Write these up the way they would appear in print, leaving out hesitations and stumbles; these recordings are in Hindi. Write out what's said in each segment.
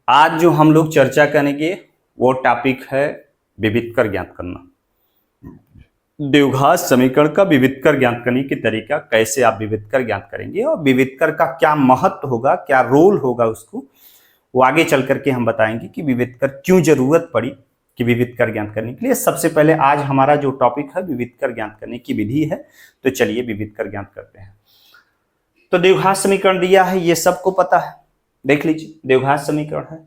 आज जो हम लोग चर्चा करेंगे वो टॉपिक है विविधकर ज्ञात करना। द्विघात समीकरण का विविधकर ज्ञात करने की तरीका, कैसे आप विविधकर ज्ञात करेंगे और विविधकर का क्या महत्व होगा, क्या रोल होगा उसको, वो आगे चल करके हम बताएंगे कि विविधकर क्यों जरूरत पड़ी कि विविधकर ज्ञात करने के लिए। सबसे पहले आज हमारा जो टॉपिक है विविधकर ज्ञात करने की विधि है, तो चलिए विविधकर ज्ञात करते हैं। तो द्विघात समीकरण दिया है, ये सबको पता है, देख लीजिए द्विघात समीकरण है।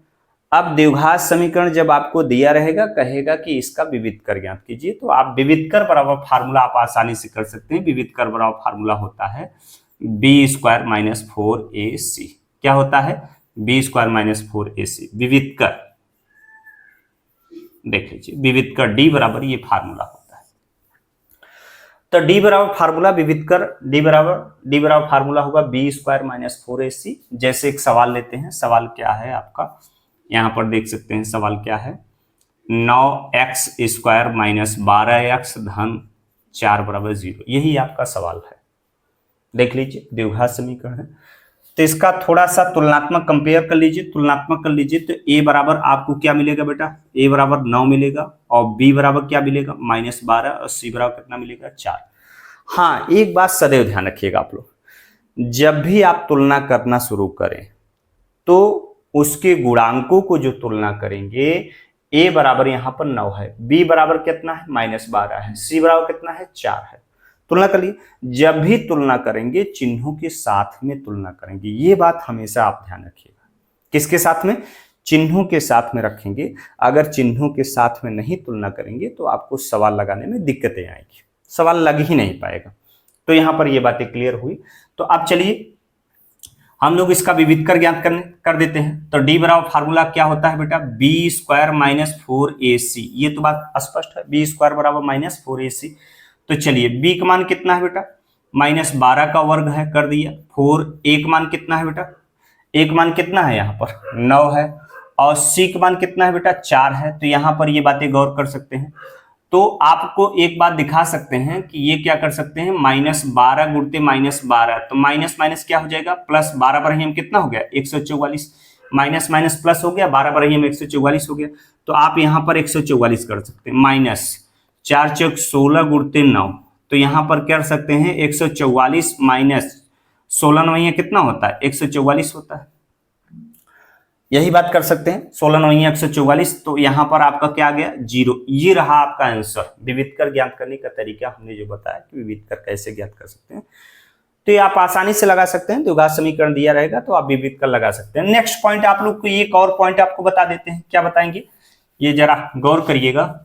अब द्विघात समीकरण जब आपको दिया रहेगा, कहेगा कि इसका विविधकर ज्ञात कीजिए, तो आप विविधकर बराबर फार्मूला आप आसानी से कर सकते हैं। विविधकर बराबर फार्मूला होता है बी स्क्वायर माइनस 4ac। क्या होता है? बी स्क्वायर माइनस 4ac विविधकर। देख लीजिए विविधकर डी बराबर ये फार्मूला होता है। तो डी बराबर फार्मूला विविधकर डी बराबर फार्मूला होगा बी स्क्वायर माइनस 4ac। जैसे एक सवाल लेते हैं, सवाल क्या है आपका, यहां पर देख सकते हैं सवाल क्या है, 9x स्क्वायर माइनस 12x धन 4 बराबर 0। यही आपका सवाल है। देख लीजिए द्विघात समीकरण है, तो इसका थोड़ा सा तुलनात्मक कंपेयर कर लीजिए, तुलनात्मक कर लीजिए। तो a बराबर आपको क्या मिलेगा बेटा, a बराबर 9 मिलेगा, और b बराबर क्या मिलेगा -12, और c बराबर कितना मिलेगा 4। हाँ, एक बात सदैव ध्यान रखिएगा आप लोग, जब भी आप तुलना करना शुरू करें तो उसके गुणांकों को जो तुलना करेंगे, a बराबर यहां पर 9 है, b बराबर कितना है -12 है, c बराबर कितना है 4 है। तुलना कर लिए। जब भी तुलना करेंगे चिन्हों के साथ में तुलना करेंगे, ये बात हमेशा आप ध्यान रखिएगा। किसके साथ में? चिन्हों के साथ में रखेंगे। अगर चिन्हों के साथ में नहीं तुलना करेंगे तो आपको सवाल लगाने में दिक्कतें आएंगी, सवाल लग ही नहीं पाएगा। तो यहां पर ये बातें क्लियर हुई। तो अब चलिए हम लोग इसका विविधकर ज्ञात कर देते हैं। तो डी बराबर फार्मूला क्या होता है बेटा, बी स्क्वायर माइनस 4ac। ये तो बात स्पष्ट है, बी स्क्वायर बराबर माइनस 4ac। तो चलिए बी का मान कितना है बेटा, -12 का वर्ग है, कर दिया। 4 a का मान कितना है बेटा, a का मान कितना है यहाँ पर 9 है, और c का मान कितना है बेटा 4 है। तो यहाँ पर ये बातें गौर कर सकते हैं। तो आपको एक बात दिखा सकते हैं कि ये क्या कर सकते हैं, -12 गुणते -12, तो माइनस माइनस क्या हो जाएगा, +12 पर ही हम कितना हो गया 144, माइनस माइनस प्लस हो गया, 12 पर ही हम 144 हो गया। तो आप यहाँ पर 144 कर सकते हैं, -4 चौक 16 गुणते 9, तो यहाँ पर कर सकते हैं 144 माइनस 16 नवैया कितना होता है 144 होता है। यही बात कर सकते हैं, 16 नवैया 144, तो यहाँ पर आपका क्या आ गया 0। ये रहा आपका आंसर। विविधकर ज्ञात करने का तरीका हमने जो बताया कि विविधकर कैसे ज्ञात कर सकते हैं, तो ये आप आसानी से लगा सकते हैं। द्विघात समीकरण दिया रहेगा तो आप विविधकर लगा सकते हैं। नेक्स्ट पॉइंट आप लोग को एक और पॉइंट आपको बता देते हैं। क्या बताएंगे, ये जरा गौर करिएगा।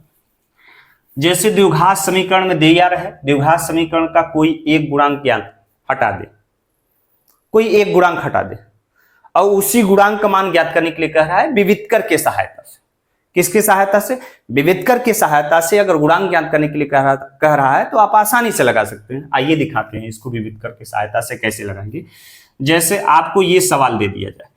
जैसे द्विघात समीकरण में दिया रहे, द्विघात समीकरण का कोई एक गुणांक ज्ञात हटा दे, कोई एक गुणांक हटा दे, और उसी गुणांक का मान ज्ञात करने के लिए कह रहा है विविधकर के सहायता से। किसकी सहायता से? विविधकर की सहायता से अगर गुणांक ज्ञात करने के लिए कह रहा है तो आप आसानी से लगा सकते हैं। आइए दिखाते हैं इसको विविधकर की सहायता से कैसे लगाएंगे। जैसे आपको ये सवाल दे दिया जाए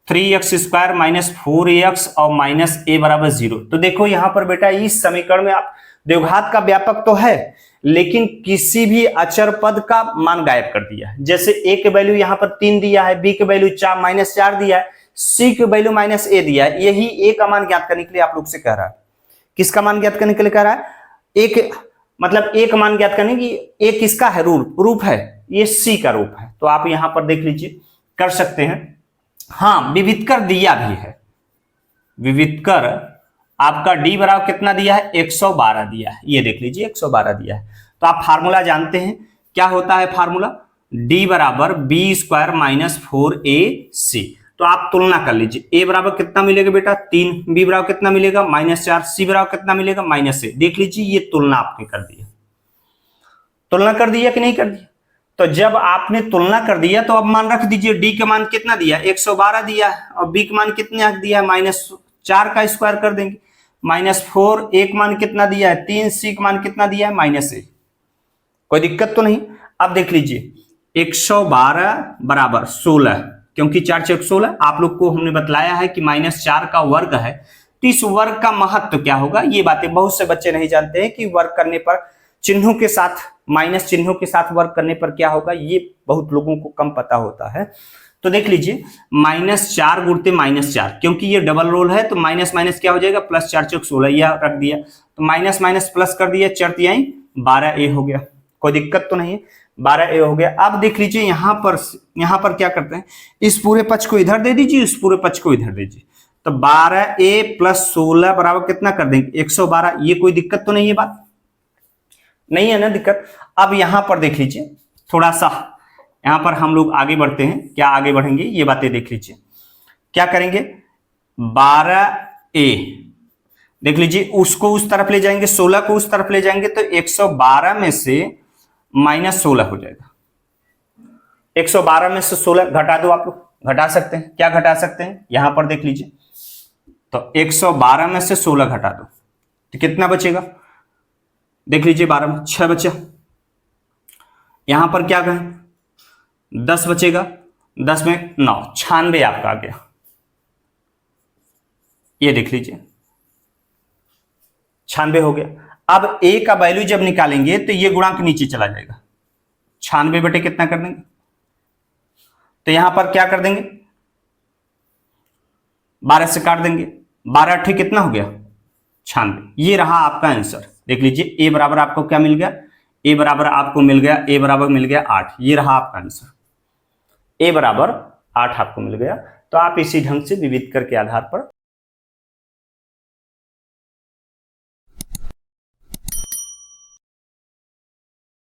3x स्क्वायर माइनस 4ax और माइनस a बराबर 0। तो देखो यहाँ पर बेटा इस समीकरण में आप द्विघात का व्यापक तो है, लेकिन किसी भी अचर पद का मान गायब कर दिया है। जैसे a के वैल्यू यहाँ पर 3 दिया है, b के वैल्यू -4 दिया है, c के वैल्यू -a दिया है। यही a का मान ज्ञात करने के लिए आप लोग से कह रहा है। किसका मान ज्ञात करने के लिए कह रहा है? एक मतलब a का मान ज्ञात करने की, a किसका है, रूप है, ये c का रूप है। तो आप यहाँ पर देख लीजिए, कर सकते हैं। हाँ, विविधकर दिया भी है। विविधकर आपका d बराबर कितना दिया है 112 दिया है, ये देख लीजिए 112 दिया है। तो आप फार्मूला जानते हैं, क्या होता है फार्मूला, d बराबर बी स्क्वायर माइनस 4ac। तो आप तुलना कर लीजिए, a बराबर कितना मिलेगा बेटा 3, b बराबर कितना मिलेगा -4, c बराबर कितना मिलेगा -a। देख लीजिए ये तुलना आपने कर दिया, तुलना कर दिया कि नहीं कर दिया। तो जब आपने तुलना कर दिया तो अब मान रख दीजिए, d का मान कितना दिया 112 दिया है, और b का मान कितना दिया है -4 का स्क्वायर कर देंगे, -4, एक मान कितना दिया है 3, c का मान कितना दिया है -a। कोई दिक्कत तो नहीं। अब देख लीजिए 112 बराबर 16, क्योंकि 4 चौक 16 आप लोग को हमने बतलाया है कि -4 का वर्ग है, तो इस वर्ग का महत्व क्या होगा, ये बातें बहुत से बच्चे नहीं जानते हैं कि वर्ग करने पर चिन्हों के साथ, माइनस चिन्हों के साथ वर्ग करने पर क्या होगा, ये बहुत लोगों को कम पता होता है। तो देख लीजिए -4 गुणते -4, क्योंकि ये डबल रोल है तो माइनस माइनस क्या हो जाएगा, +4 × 16, यह रख दिया तो माइनस माइनस प्लस कर दिया, चर यहीं 12a हो गया, कोई दिक्कत तो नहीं है, 12a हो गया। अब देख लीजिए यहाँ पर क्या करते हैं, इस पूरे पक्ष को इधर दे दीजिए, इस पूरे पक्ष को इधर दीजिए, तो 12a + 16 बराबर कितना कर देंगे, 112। ये कोई दिक्कत तो नहीं है, बात नहीं है ना दिक्कत। अब यहां पर देख लीजिए थोड़ा सा, यहां पर हम लोग आगे बढ़ते हैं, क्या आगे बढ़ेंगे ये बातें देख लीजिए, क्या करेंगे, 12a देख लीजिए, उसको उस तरफ ले जाएंगे, 16 को उस तरफ ले जाएंगे तो 112 में से -16 हो जाएगा। 112 में से 16 घटा दो, आप लोग घटा सकते हैं, क्या घटा सकते हैं, यहां पर देख लीजिए, तो 112 में से 16 घटा दो तो कितना बचेगा, देख लीजिए 12 में 6 बचा, यहां पर क्या कहें 10 बचेगा, 10 में 9, 96 आपका आ गया। ये देख लीजिए 96 हो गया। अब a का वैल्यू जब निकालेंगे तो ये गुणांक नीचे चला जाएगा, 96 बटे कितना कर देंगे, तो यहां पर क्या कर देंगे, 12 से काट देंगे, 12 ठीक कितना हो गया 96। ये रहा आपका आंसर। देख लीजिए a बराबर आपको क्या मिल गया, a बराबर आपको मिल गया, a बराबर मिल गया 8। ये रहा आपका आंसर, a बराबर 8 आपको मिल गया। तो आप इसी ढंग से विविध कर के आधार पर